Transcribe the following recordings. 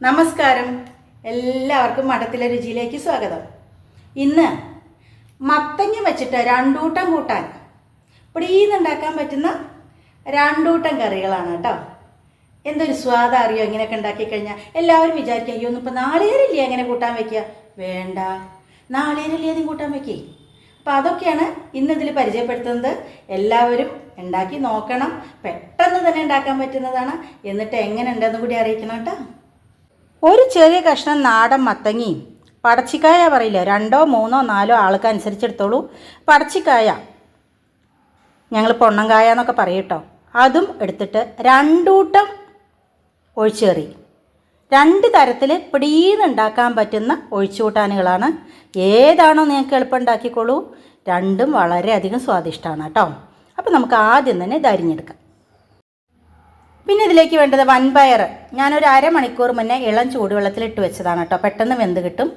നമസ്കാരം. എല്ലാവർക്കും മഠത്തിലെ രുചിയിലേക്ക് സ്വാഗതം. ഇന്ന് മത്തങ്ങ വെച്ചിട്ട് രണ്ടൂട്ടം കൂട്ടാൻ പിടിയുന്നുണ്ടാക്കാൻ പറ്റുന്ന രണ്ടൂട്ടം കറികളാണ് കേട്ടോ. എന്തൊരു സ്വാദം അറിയോ ഇങ്ങനെയൊക്കെ ഉണ്ടാക്കി കഴിഞ്ഞാൽ. എല്ലാവരും വിചാരിക്കുക, അയ്യോ ഒന്നും ഇപ്പോൾ നാളികേരല്ലേ എങ്ങനെ കൂട്ടാൻ വയ്ക്കുക. വേണ്ട, നാളികേരല്ലേ അതും കൂട്ടാൻ വയ്ക്കേ. അപ്പോൾ അതൊക്കെയാണ് ഇന്നിതിൽ പരിചയപ്പെടുത്തുന്നത്. എല്ലാവരും ഉണ്ടാക്കി നോക്കണം. പെട്ടെന്ന് തന്നെ ഉണ്ടാക്കാൻ പറ്റുന്നതാണ്. എന്നിട്ട് എങ്ങനെ ഉണ്ടെന്ന് കൂടി അറിയിക്കണം കേട്ടോ. ഒരു ചെറിയ കഷ്ണം നാടൻ മത്തങ്ങയും പടച്ചിക്കായ പറയില്ല, 2, 3, 4 ആൾക്കനുസരിച്ചെടുത്തോളൂ. പടച്ചിക്കായ ഞങ്ങൾ പൊണ്ണങ്കായ എന്നൊക്കെ പറയും കേട്ടോ. അതും എടുത്തിട്ട് രണ്ടൂട്ടം ഒഴിച്ചുകറി. 2 തരത്തിൽ പിടിയുന്നുണ്ടാക്കാൻ പറ്റുന്ന ഒഴിച്ചുകൂട്ടാനുകളാണ്. ഏതാണോ നിങ്ങൾക്ക് എളുപ്പം ഉണ്ടാക്കിക്കോളൂ. രണ്ടും വളരെയധികം സ്വാദിഷ്ടമാണ് കേട്ടോ. അപ്പോൾ നമുക്ക് ആദ്യം തന്നെ ഇത് അരിഞ്ഞെടുക്കാം. പിന്നെ ഇതിലേക്ക് വേണ്ടത് വൻപയർ. ഞാനൊരു അരമണിക്കൂർ മുന്നേ ഇളം ചൂടുവെള്ളത്തിലിട്ട് വെച്ചതാണ് കേട്ടോ. പെട്ടെന്ന് വെന്ത് കിട്ടും.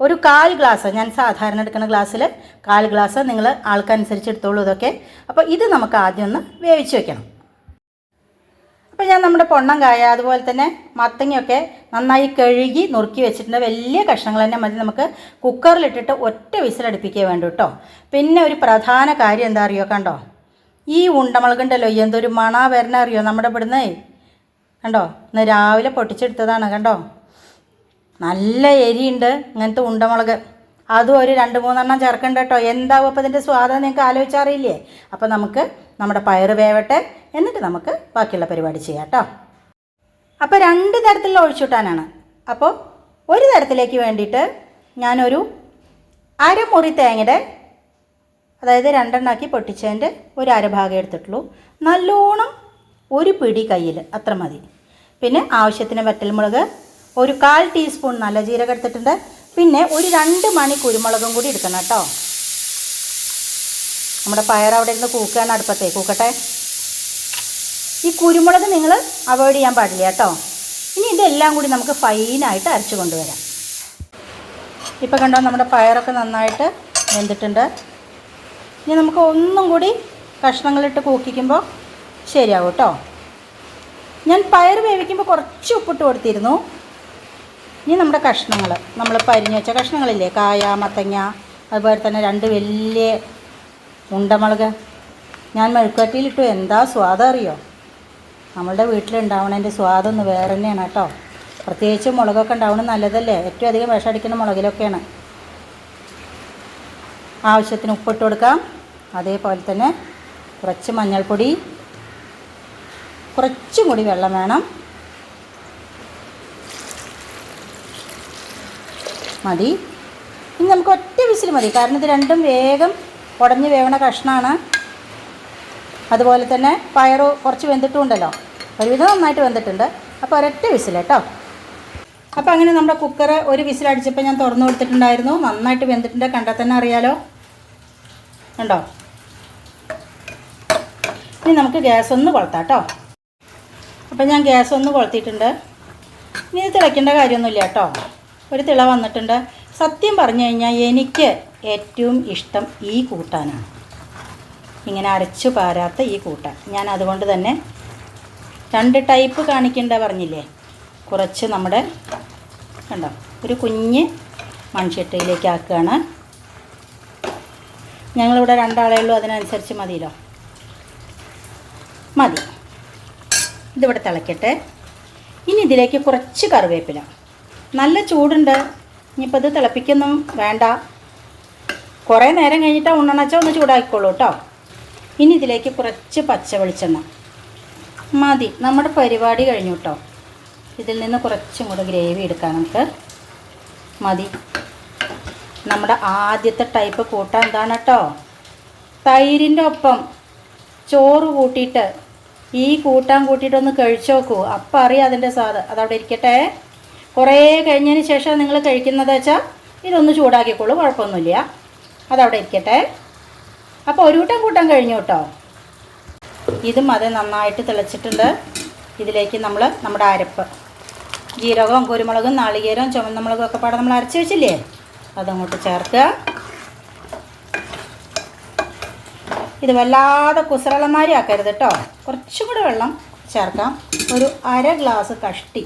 ഒരു 1/4 ഗ്ലാസ്, ഞാൻ സാധാരണ എടുക്കുന്ന ഗ്ലാസ്സിൽ 1/4 ഗ്ലാസ്, നിങ്ങൾ ആൾക്കനുസരിച്ച് എടുത്തോളൂ ഇതൊക്കെ. അപ്പോൾ ഇത് നമുക്ക് ആദ്യം ഒന്ന് വേവിച്ച് വെക്കണം. അപ്പോൾ ഞാൻ നമ്മുടെ പൊണ്ണങ്കായ അതുപോലെ തന്നെ മത്തങ്ങയൊക്കെ നന്നായി കഴുകി നുറുക്കി വെച്ചിട്ടുണ്ട്. വലിയ കഷ്ണങ്ങൾ തന്നെ മതി. നമുക്ക് കുക്കറിലിട്ടിട്ട് ഒറ്റ വിസിലടുപ്പിക്കേ വേണ്ടൂ കേട്ടോ. പിന്നെ ഒരു പ്രധാന കാര്യം എന്താ അറിയോ, കണ്ടോ ഈ ഉണ്ടമുളകുണ്ടല്ലോ, എന്തൊരു മണ വരണ അറിയോ നമ്മുടെ ഇവിടുന്ന്. കണ്ടോ, ഇന്ന് രാവിലെ പൊട്ടിച്ചെടുത്തതാണ്. കണ്ടോ, നല്ല എരിയുണ്ട് ഇങ്ങനത്തെ ഉണ്ടമുളക്. അതും ഒരു 2-3 ചേർക്കണ്ട കേട്ടോ. എന്താവും അപ്പോൾ ഇതിൻ്റെ സ്വാദം നിങ്ങൾക്ക് ആലോചിച്ചറിയില്ലേ. അപ്പോൾ നമുക്ക് നമ്മുടെ പയറ് വേവട്ടെ, എന്നിട്ട് നമുക്ക് ബാക്കിയുള്ള പരിപാടി ചെയ്യാം കേട്ടോ. അപ്പോൾ 2 തരത്തിലുള്ള ഒഴിച്ചുകൂട്ടാനാണ്. അപ്പോൾ ഒരു തരത്തിലേക്ക് വേണ്ടിയിട്ട് ഞാനൊരു അരമുറി തേങ്ങയുടെ, അതായത് 2 എണ്ണാക്കി പൊട്ടിച്ചതിൻ്റെ ഒരു അരഭാഗം എടുത്തിട്ടുള്ളൂ. നല്ലോണം ഒരു പിടി കയ്യിൽ, അത്ര മതി. പിന്നെ ആവശ്യത്തിന് വറ്റൽമുളക്, ഒരു 1/4 ടീസ്പൂൺ നല്ല ജീരകം എടുത്തിട്ടുണ്ട്. പിന്നെ ഒരു 2 മണി കുരുമുളകും കൂടി എടുക്കണം കേട്ടോ. നമ്മുടെ പയർ അവിടെ ഇരുന്ന് കൂക്കുകയാണ്, അടുപ്പത്തെ കൂക്കട്ടെ. ഈ കുരുമുളക് നിങ്ങൾ അവോയ്ഡ് ചെയ്യാൻ പാടില്ല കേട്ടോ. ഇനി ഇതെല്ലാം കൂടി നമുക്ക് ഫൈനായിട്ട് അരച്ച് കൊണ്ടുവരാം. ഇപ്പോൾ കണ്ടോ, നമ്മുടെ പയറൊക്കെ നന്നായിട്ട് വെന്തിട്ടുണ്ട്. ഇനി നമുക്ക് ഒന്നും കൂടി കഷ്ണങ്ങളിട്ട് കൂക്കിക്കുമ്പോൾ ശരിയാവും കേട്ടോ. ഞാൻ പയർ വേവിക്കുമ്പോൾ കുറച്ച് ഉപ്പിട്ട് കൊടുത്തിരുന്നു. ഇനി നമ്മുടെ കഷ്ണങ്ങൾ, നമ്മൾ പരിഞ്ഞു വെച്ച കഷ്ണങ്ങളില്ലേ, കായ, മത്തങ്ങ, അതുപോലെ തന്നെ 2 വലിയ ഉണ്ടമുളക് ഞാൻ മെഴുക്കുവരട്ടിയിലിട്ടു. എന്താ സ്വാദം അറിയോ. നമ്മളുടെ വീട്ടിലുണ്ടാവണതിൻ്റെ സ്വാദൊന്ന് വേറെ തന്നെയാണ് കേട്ടോ. പ്രത്യേകിച്ച് മുളകൊക്കെ ഉണ്ടാവണം നല്ലതല്ലേ. ഏറ്റവും അധികം വിഷം അടിക്കുന്ന മുളകിലൊക്കെയാണ്. ആവശ്യത്തിന് ഉപ്പിട്ട് കൊടുക്കാം. അതേപോലെ തന്നെ കുറച്ച് മഞ്ഞൾപ്പൊടി, കുറച്ചും കൂടി വെള്ളം വേണം, മതി. ഇനി നമുക്ക് ഒറ്റ വിസിൽ മതി, കാരണം ഇത് രണ്ടും വേഗം ഉടഞ്ഞ് വേവണ കഷ്ണമാണ്. അതുപോലെ തന്നെ പയറ് കുറച്ച് വെന്തിട്ടുണ്ടല്ലോ, ഒരുവിധം നന്നായിട്ട് വെന്തിട്ടുണ്ട്. അപ്പോൾ ഒരൊറ്റ വിസിൽ കേട്ടോ. അപ്പോൾ അങ്ങനെ നമ്മുടെ കുക്കർ ഒരു വിസിലടിച്ചപ്പോൾ ഞാൻ തുറന്നു കൊടുത്തിട്ടുണ്ടായിരുന്നു. നന്നായിട്ട് വെന്തിട്ടുണ്ട്, കണ്ടാൽ തന്നെ അറിയാലോ. ഉണ്ടോ. ഇനി നമുക്ക് ഗ്യാസ് ഒന്ന് കൊളുത്താം കേട്ടോ. അപ്പോൾ ഞാൻ ഗ്യാസ് ഒന്ന് കൊളുത്തിയിട്ടുണ്ട്. ഇനി ഇത് തിളയ്ക്കേണ്ട കാര്യമൊന്നുമില്ല കേട്ടോ. ഒരു തിള വന്നിട്ടുണ്ട്. സത്യം പറഞ്ഞു കഴിഞ്ഞാൽ എനിക്ക് ഏറ്റവും ഇഷ്ടം ഈ കൂട്ടാനാണ്, ഇങ്ങനെ അരച്ചു പാരാത്ത ഈ കൂട്ടാൻ. ഞാൻ അതുകൊണ്ട് തന്നെ 2 ടൈപ്പ് കാണിക്കേണ്ട പറഞ്ഞില്ലേ. കുറച്ച് നമ്മുടെ കണ്ടോ ഒരു കുഞ്ഞ് മൺചട്ടിയിലേക്ക് ആക്കുകയാണ്. ഞങ്ങളിവിടെ 2 ആളേ ഉള്ളൂ, അതിനനുസരിച്ച് മതിയല്ലോ. മതി. ഇതിവിടെ തിളയ്ക്കട്ടെ. ഇനി ഇതിലേക്ക് കുറച്ച് കറിവേപ്പില. നല്ല ചൂടുണ്ട്. ഇനിയിപ്പോൾ ഇത് തിളപ്പിക്കൊന്നും വേണ്ട, കുറേ നേരം കഴിഞ്ഞിട്ട് ഉണ്ണണച്ച ഒന്ന് ചൂടാക്കിക്കോളൂ കേട്ടോ. ഇനി ഇതിലേക്ക് കുറച്ച് പച്ച വെളിച്ചെണ്ണ മതി. നമ്മുടെ പരിപാടി കഴിഞ്ഞു കേട്ടോ. ഇതിൽ നിന്ന് കുറച്ചും കൂടെ ഗ്രേവി എടുക്കാം നമുക്ക്. മതി. നമ്മുടെ ആദ്യത്തെ ടൈപ്പ് കൂട്ടാൻ എന്താണ് കേട്ടോ, തൈരിൻ്റെ ഒപ്പം ചോറ് കൂട്ടിയിട്ട് ഈ കൂട്ടാൻ കൂട്ടിയിട്ടൊന്ന് കഴിച്ചു നോക്കൂ. അപ്പം അറിയാം അതിൻ്റെ സ്വാദ്. അതവിടെ ഇരിക്കട്ടെ. കുറേ കഴിഞ്ഞതിന് ശേഷം നിങ്ങൾ കഴിക്കുന്നത് വെച്ചാൽ ഇതൊന്ന് ചൂടാക്കിക്കോളൂ, കുഴപ്പമൊന്നുമില്ല. അതവിടെ ഇരിക്കട്ടെ. അപ്പോൾ ഒരു കൂട്ടാൻ കഴിഞ്ഞു കേട്ടോ. ഇതും അത് നന്നായിട്ട് തിളച്ചിട്ടുണ്ട്. ഇതിലേക്ക് നമ്മൾ നമ്മുടെ അരപ്പ്, ജീരകവും കുരുമുളകും നാളികേരവും ചുവന്ന മുളകും ഒക്കെ പാടെ നമ്മൾ അരച്ച് വെച്ചില്ലേ, അതങ്ങോട്ട് ചേർക്കുക. ഇത് വല്ലാതെ കുസറളന്മാരി ആക്കരുത് കേട്ടോ. കുറച്ചും കൂടെ വെള്ളം ചേർക്കാം. ഒരു 1/2 ഗ്ലാസ് കഷ്ടി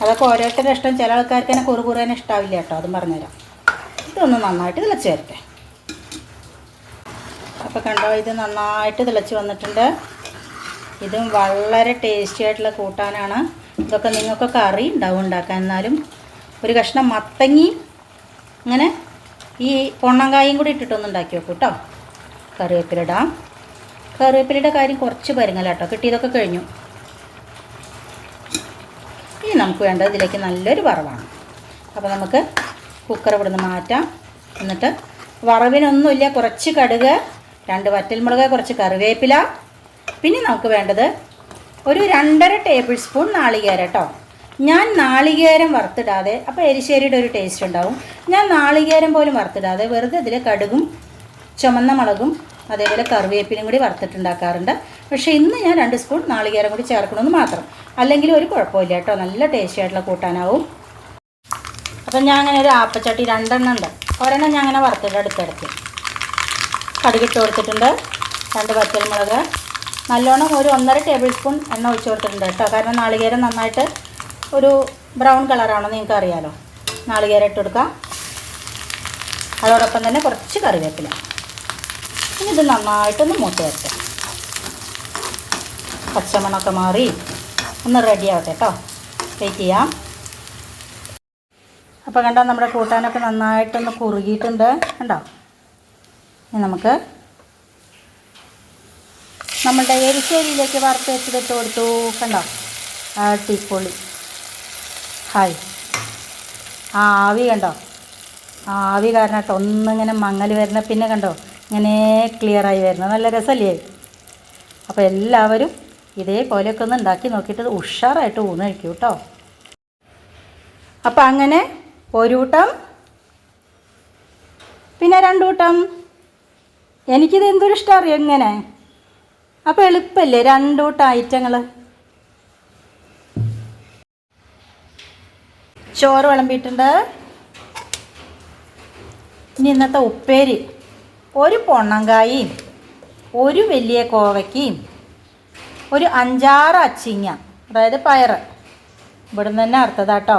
അതൊക്കെ ഓരോരുത്തരുടെ ഇഷ്ടം. ചില ആൾക്കാർക്ക് തന്നെ കുറുകുറേനെ ഇഷ്ടാവില്ല കേട്ടോ, അതും പറഞ്ഞുതരാം. ഇതൊന്ന് നന്നായിട്ട് തിളച്ച് വരട്ടെ. അപ്പോൾ കണ്ടോ, ഇത് നന്നായിട്ട് തിളച്ച് വന്നിട്ടുണ്ട്. ഇതും വളരെ ടേസ്റ്റി ആയിട്ടുള്ള കൂട്ടാനാണ്. ഇതൊക്കെ നിങ്ങൾക്കൊക്കെ അറിയുണ്ടാവും ഉണ്ടാക്കാൻ. എന്നാലും ഒരു കഷ്ണം മത്തങ്ങി ഇങ്ങനെ ഈ പൊണ്ണങ്കായും കൂടി ഇട്ടിട്ടൊന്ന് ഉണ്ടാക്കി വെക്കും കേട്ടോ. കറിവേപ്പിലിടാം. കറിവേപ്പിലയുടെ കാര്യം കുറച്ച് പരുങ്ങല കേട്ടോ, കിട്ടിയതൊക്കെ കഴിഞ്ഞു. ഇനി നമുക്ക് വേണ്ടത് ഇതിലേക്ക് നല്ലൊരു വറവാണ്. അപ്പോൾ നമുക്ക് കുക്കർ ഇവിടുന്ന് മാറ്റാം. എന്നിട്ട് വറവിനൊന്നുമില്ല, കുറച്ച് കടുക്, 2 വറ്റൽമുളക്, കുറച്ച് കറിവേപ്പില, പിന്നെ നമുക്ക് വേണ്ടത് ഒരു 2.5 ടേബിൾ സ്പൂൺ നാളികേരം കേട്ടോ. ഞാൻ നാളികേരം വറുത്തിടാതെ, അപ്പോൾ എരിശ്ശേരിയുടെ ഒരു ടേസ്റ്റ് ഉണ്ടാവും. ഞാൻ നാളികേരം പോലും വറുത്തിടാതെ വെറുതെ ഇതിൽ കടുകും ചുമന്ന മുളകും അതേപോലെ കറിവേപ്പിലും കൂടി വറുത്തിട്ടുണ്ടാക്കാറുണ്ട്. പക്ഷേ ഇന്ന് ഞാൻ 2 സ്പൂൺ നാളികേരം കൂടി ചേർക്കണമെന്ന് മാത്രം. അല്ലെങ്കിൽ ഒരു കുഴപ്പമില്ല കേട്ടോ, നല്ല ടേസ്റ്റി ആയിട്ടുള്ള കൂട്ടാനാവും. അപ്പം ഞാൻ അങ്ങനെ ഒരു ആപ്പച്ചട്ടി 2 ഉണ്ട്. ഒരെണ്ണം ഞാൻ അങ്ങനെ വറുത്തിട്ട് അടുത്തടുത്ത് കടുകിട്ട് കൊടുത്തിട്ടുണ്ട്. 2 വറ്റൽമുളക്, നല്ലോണം ഒരു 1.5 ടേബിൾ സ്പൂൺ എണ്ണ ഒഴിച്ച് കൊടുത്തിട്ടുണ്ട് കേട്ടോ. കാരണം നാളികേരം നന്നായിട്ട് ഒരു ബ്രൗൺ കളറാണോ നിങ്ങൾക്ക് അറിയാലോ. നാളികേരം ഇട്ട് കൊടുക്കാം. അതോടൊപ്പം തന്നെ കുറച്ച് കറിവേപ്പില. ഇനി ഇത് നന്നായിട്ടൊന്ന് മൂത്ത് വരട്ടെ. പച്ചമണമൊക്കെ മാറി ഒന്ന് റെഡി ആവട്ടെ കേട്ടോ. വെയിറ്റ് ചെയ്യാം. അപ്പോൾ കണ്ടോ, നമ്മുടെ കൂട്ടാനൊക്കെ നന്നായിട്ടൊന്ന് കുറുകിയിട്ടുണ്ട് കണ്ടോ. ഇനി നമുക്ക് നമ്മളുടെ എരിശ്ശേരിയിലേക്ക് വറുത്ത് വെച്ചിട്ട് കൊടുത്തു കണ്ടോ. അടിപൊളി. ഹായ്, ആവി കണ്ടോ, ആവി കാരണം കേട്ടോ ഒന്നിങ്ങനെ മങ്ങൽ വരുന്ന, പിന്നെ കണ്ടോ ഇങ്ങനെ ക്ലിയറായി വരുന്നത്, നല്ല രസമല്ലേ. അപ്പോൾ എല്ലാവരും ഇതേപോലെയൊക്കെ ഒന്ന് ഉണ്ടാക്കി നോക്കിയിട്ട് ഉഷാറായിട്ട് ഊണ് കഴിക്കൂ കേട്ടോ. അപ്പം അങ്ങനെ ഒരു കൂട്ടം, പിന്നെ 2 കൂട്ടം. എനിക്കിത് എന്തൊരു ഇഷ്ടം അറിയാം ഇങ്ങനെ. അപ്പോൾ എളുപ്പമല്ലേ 2 കൂട്ടം ഐറ്റങ്ങൾ. ചോറ് വിളമ്പിയിട്ടുണ്ട്. ഇനി ഇന്നത്തെ ഉപ്പേരി, ഒരു പൊണ്ണങ്കായും, ഒരു വലിയ കോവയ്ക്കയും, ഒരു 5-6 അച്ചിങ്ങ, അതായത് പയറ്, ഇവിടുന്ന് തന്നെ അറുത്തതാട്ടോ.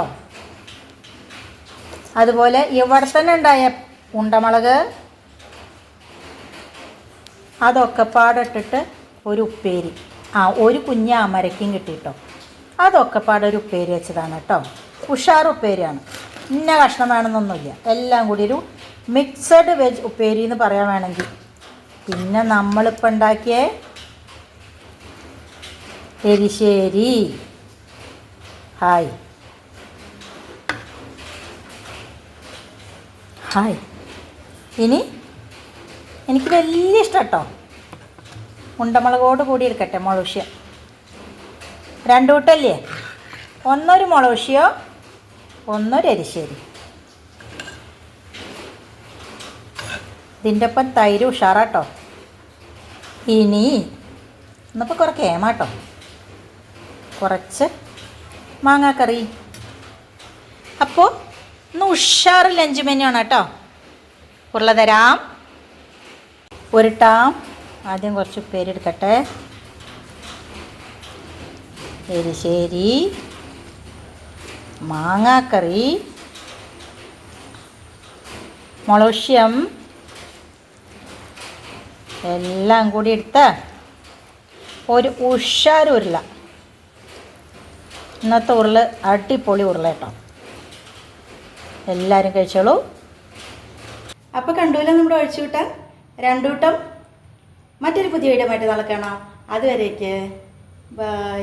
അതുപോലെ ഇവിടെ തന്നെ ഉണ്ടായ ഉണ്ടമുളക്, അതൊക്കെ പാടിട്ടിട്ട് ഒരു ഉപ്പേരി. ഒരു കുഞ്ഞ് അമരയ്ക്കും കിട്ടിയിട്ടോ. അതൊക്കെ പാടൊരു ഉപ്പേരി വെച്ചതാണ് കേട്ടോ. ഉഷാർ ഉപ്പേരിയാണ്. ഇന്ന കഷ്ണം വേണമെന്നൊന്നുമില്ല, എല്ലാം കൂടി ഒരു മിക്സഡ് വെജ് ഉപ്പേരി എന്ന് പറയാൻ വേണമെങ്കിൽ. പിന്നെ നമ്മളിപ്പോൾ ഉണ്ടാക്കിയ എരിശ്ശേരി. Hi hi. ഇനി എനിക്ക് വലിയ ഇഷ്ടം കേട്ടോ, ഉണ്ടമുളകോട് കൂടി എടുക്കട്ടെ. മുളകുശ്യ 2 കൂട്ടല്ലേ, ഒന്നൊരു മുളകുശ്യോ, ഒന്നൊരു എരിശ്ശേരി. ഇതിൻ്റെ ഒപ്പം തൈര് ഉഷാറാട്ടോ. ഇനി ഇന്നിപ്പോൾ കുറേ കേമാട്ടോ, കുറച്ച് മാങ്ങാക്കറി. അപ്പോൾ ഇന്ന് ഉഷാറ് ലഞ്ച് മെനു ആണ് കേട്ടോ. ഉരുള തരാം, ഉരുട്ടാം. ആദ്യം കുറച്ച് ഉപ്പേരി എടുക്കട്ടെ. എരിശ്ശേരി, മാങ്ങാക്കറി, മുളകുശ്യം എല്ലാം കൂടി എടുത്ത് ഒരു ഉഷാർ ഉരുള. ഇന്നത്തെ ഉരുള അടിപൊളി ഉരുള കേട്ടോ. എല്ലാവരും കഴിച്ചോളൂ. അപ്പോൾ കണ്ടുല്ലോ നമ്മുടെ ഒഴിച്ചു കൂട്ടാൻ 2 കൂട്ടം. മറ്റൊരു പുതിയ വീഡിയോ ആയിട്ട് നാളെ കാണാം. അതുവരേക്ക് ബൈ.